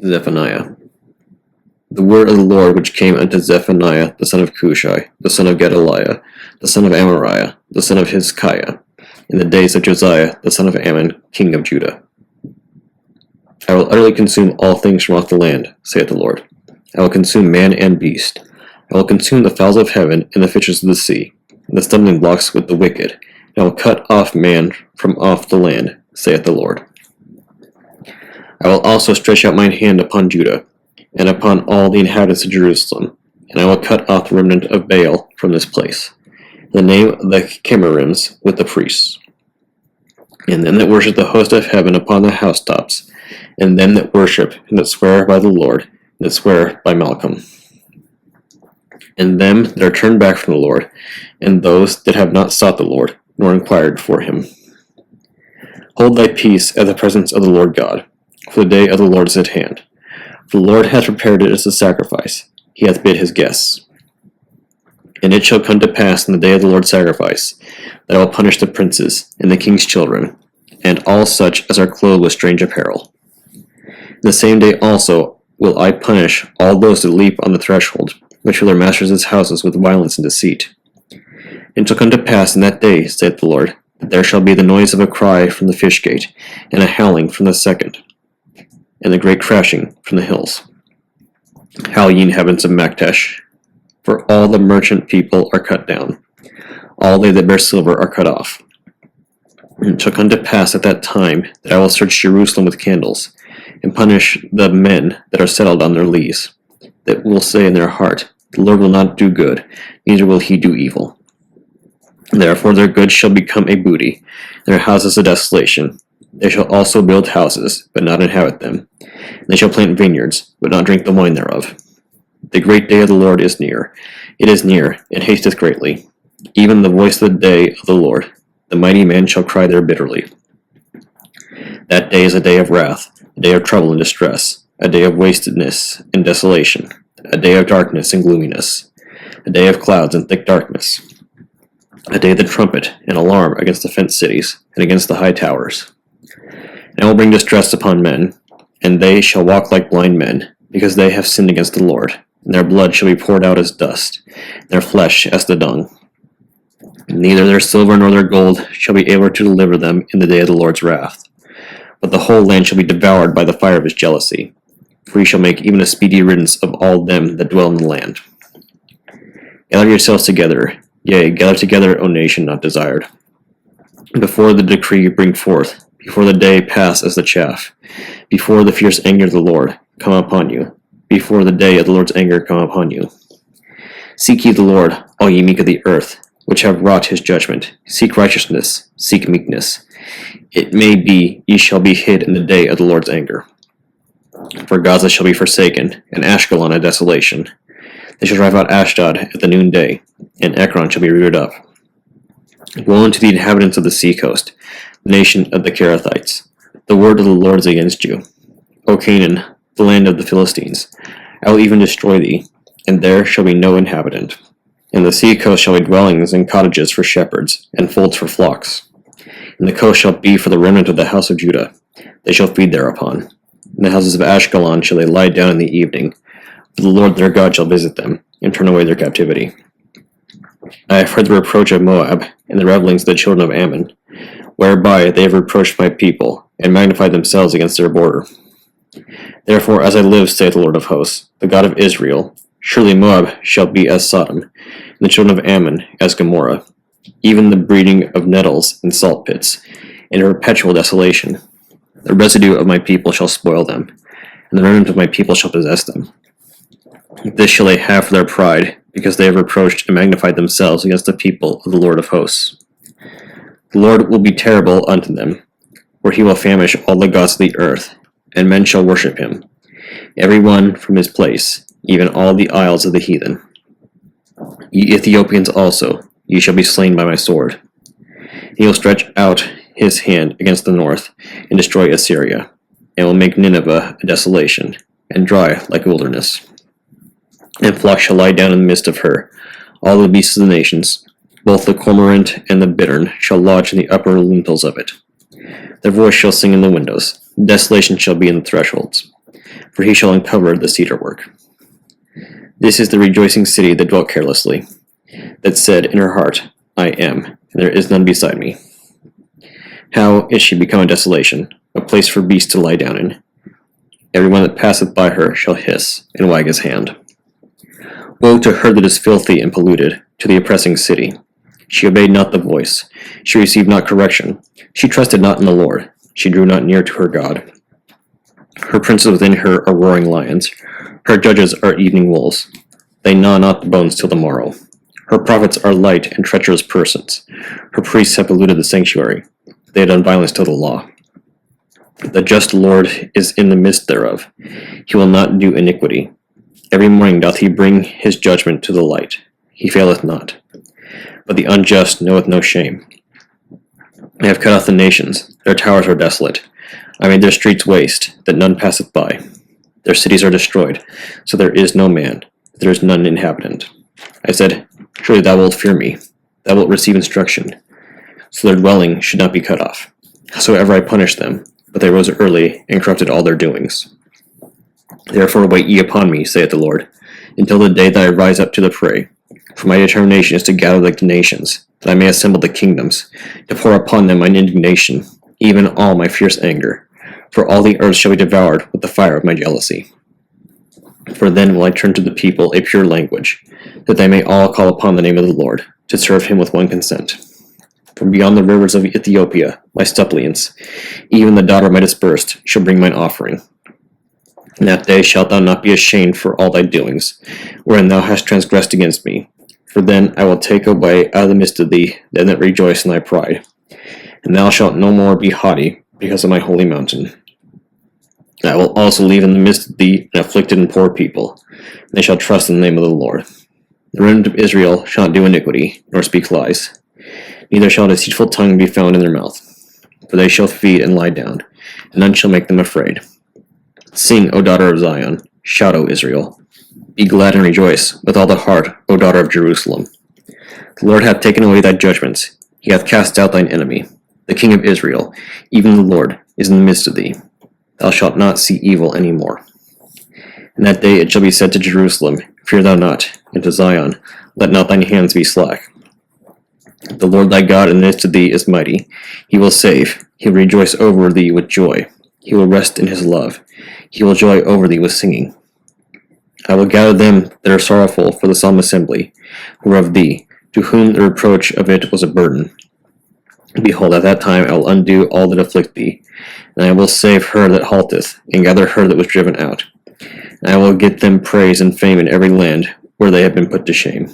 Zephaniah. The word of the Lord which came unto Zephaniah the son of Cushai, the son of Gedaliah, the son of Amariah, the son of Hezekiah, in the days of Josiah the son of Ammon, king of Judah. I will utterly consume all things from off the land, saith the Lord. I will consume man and beast. I will consume the fowls of heaven and the fishes of the sea, and the stumbling blocks with the wicked, and I will cut off man from off the land, saith the Lord. I will also stretch out mine hand upon Judah, and upon all the inhabitants of Jerusalem, and I will cut off the remnant of Baal from this place, the name of the Chemarims with the priests, and them that worship the host of heaven upon the housetops, and them that worship and that swear by the Lord, and that swear by Malcolm, and them that are turned back from the Lord, and those that have not sought the Lord, nor inquired for him. Hold thy peace at the presence of the Lord God, for the day of the Lord is at hand. For the Lord hath prepared it as a sacrifice, he hath bid his guests. And it shall come to pass in the day of the Lord's sacrifice, that I will punish the princes, and the king's children, and all such as are clothed with strange apparel. In the same day also will I punish all those that leap on the threshold, which fill their masters' houses with violence and deceit. And it shall come to pass in that day, saith the Lord, that there shall be the noise of a cry from the fish gate, and a howling from the second, and the great crashing from the hills. Howl, ye inhabitants of Maktesh, for all the merchant people are cut down, all they that bear silver are cut off. And it shall come to pass at that time that I will search Jerusalem with candles, and punish the men that are settled on their lees, that will say in their heart, the Lord will not do good, neither will he do evil. Therefore their goods shall become a booty, and their houses a desolation. They shall also build houses, but not inhabit them. And they shall plant vineyards, but not drink the wine thereof. The great day of the Lord is near. It is near, and hasteth greatly. Even the voice of the day of the Lord. The mighty man shall cry there bitterly. That day is a day of wrath, a day of trouble and distress, a day of wastedness and desolation, a day of darkness and gloominess, a day of clouds and thick darkness, a day of the trumpet and alarm against the fenced cities and against the high towers. And I will bring distress upon men, and they shall walk like blind men, because they have sinned against the Lord, and their blood shall be poured out as dust, and their flesh as the dung. And neither their silver nor their gold shall be able to deliver them in the day of the Lord's wrath. But the whole land shall be devoured by the fire of his jealousy, for he shall make even a speedy riddance of all them that dwell in the land. Gather yourselves together, yea, gather together, O nation not desired. Before the decree bring forth, before the day pass as the chaff, before the fierce anger of the Lord come upon you, before the day of the Lord's anger come upon you. Seek ye the Lord, all ye meek of the earth, which have wrought his judgment. Seek righteousness, seek meekness. It may be ye shall be hid in the day of the Lord's anger. For Gaza shall be forsaken, and Ashkelon a desolation. They shall drive out Ashdod at the noonday, and Ekron shall be rooted up. Woe unto the inhabitants of the seacoast, the nation of the Kerethites. The word of the Lord is against you. O Canaan, the land of the Philistines, I will even destroy thee, and there shall be no inhabitant. And the seacoast shall be dwellings and cottages for shepherds, and folds for flocks. And the coast shall be for the remnant of the house of Judah. They shall feed thereupon. In the houses of Ashkelon shall they lie down in the evening, for the Lord their God shall visit them, and turn away their captivity. I have heard the reproach of Moab, and the revelings of the children of Ammon, whereby they have reproached my people, and magnified themselves against their border. Therefore, as I live, saith the Lord of hosts, the God of Israel, surely Moab shall be as Sodom, and the children of Ammon as Gomorrah, even the breeding of nettles and salt pits, in a perpetual desolation. The residue of my people shall spoil them, and the remnant of my people shall possess them. This shall they have for their pride, because they have reproached and magnified themselves against the people of the Lord of hosts. The Lord will be terrible unto them, for he will famish all the gods of the earth, and men shall worship him, every one from his place, even all the isles of the heathen. Ye Ethiopians also, ye shall be slain by my sword. He will stretch out his hand against the north, and destroy Assyria, and will make Nineveh a desolation, and dry like a wilderness. And flocks shall lie down in the midst of her, all the beasts of the nations, both the cormorant and the bittern shall lodge in the upper lintels of it. Their voice shall sing in the windows, desolation shall be in the thresholds. for he shall uncover the cedar work. This is the rejoicing city that dwelt carelessly, that said in her heart, I am, and there is none beside me. How is she become a desolation, a place for beasts to lie down in? Everyone that passeth by her shall hiss and wag his hand. Woe to her that is filthy and polluted, to the oppressing city. She obeyed not the voice. She received not correction. She trusted not in the Lord. She drew not near to her God. Her princes within her are roaring lions. Her judges are evening wolves. They gnaw not the bones till the morrow. Her prophets are light and treacherous persons. Her priests have polluted the sanctuary. They have done violence to the law. The just Lord is in the midst thereof. He will not do iniquity. Every morning doth he bring his judgment to the light. He faileth not. But the unjust knoweth no shame. I have cut off the nations. Their towers are desolate. I made their streets waste, that none passeth by. Their cities are destroyed, so there is no man. There is none inhabitant. I said, Surely thou wilt fear me. Thou wilt receive instruction. So their dwelling should not be cut off. Howsoever I punished them, but they rose early and corrupted all their doings. Therefore wait ye upon me, saith the Lord, until the day that I rise up to the prey. For my determination is to gather the nations, that I may assemble the kingdoms, to pour upon them mine indignation, even all my fierce anger. For all the earth shall be devoured with the fire of my jealousy. For then will I turn to the people a pure language, that they may all call upon the name of the Lord, to serve him with one consent. From beyond the rivers of Ethiopia, my suppliants, even the daughter of my dispersed, shall bring mine offering. In that day shalt thou not be ashamed for all thy doings, wherein thou hast transgressed against me. For then I will take away out of the midst of thee them that rejoice in thy pride, and thou shalt no more be haughty because of my holy mountain. I will also leave in the midst of thee an afflicted and poor people, and they shall trust in the name of the Lord. The remnant of Israel shall not do iniquity, nor speak lies, neither shall a deceitful tongue be found in their mouth. For they shall feed and lie down, and none shall make them afraid. Sing, O daughter of Zion, shout, O Israel. Be glad and rejoice with all the heart, O daughter of Jerusalem. The Lord hath taken away thy judgments, he hath cast out thine enemy. The King of Israel, even the Lord, is in the midst of thee. Thou shalt not see evil any more. In that day it shall be said to Jerusalem, Fear thou not, and to Zion, Let not thine hands be slack. The Lord thy God in the midst of thee is mighty. He will save. He will rejoice over thee with joy. He will rest in his love. He will joy over thee with singing. I will gather them that are sorrowful for the solemn assembly, who are of thee, to whom the reproach of it was a burden. Behold, at that time I will undo all that afflict thee, and I will save her that halteth, and gather her that was driven out. And I will get them praise and fame in every land where they have been put to shame.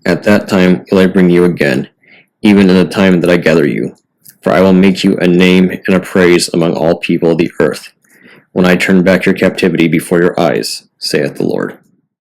At that time will I bring you again, even in the time that I gather you. For I will make you a name and a praise among all people of the earth, when I turn back your captivity before your eyes, saith the Lord.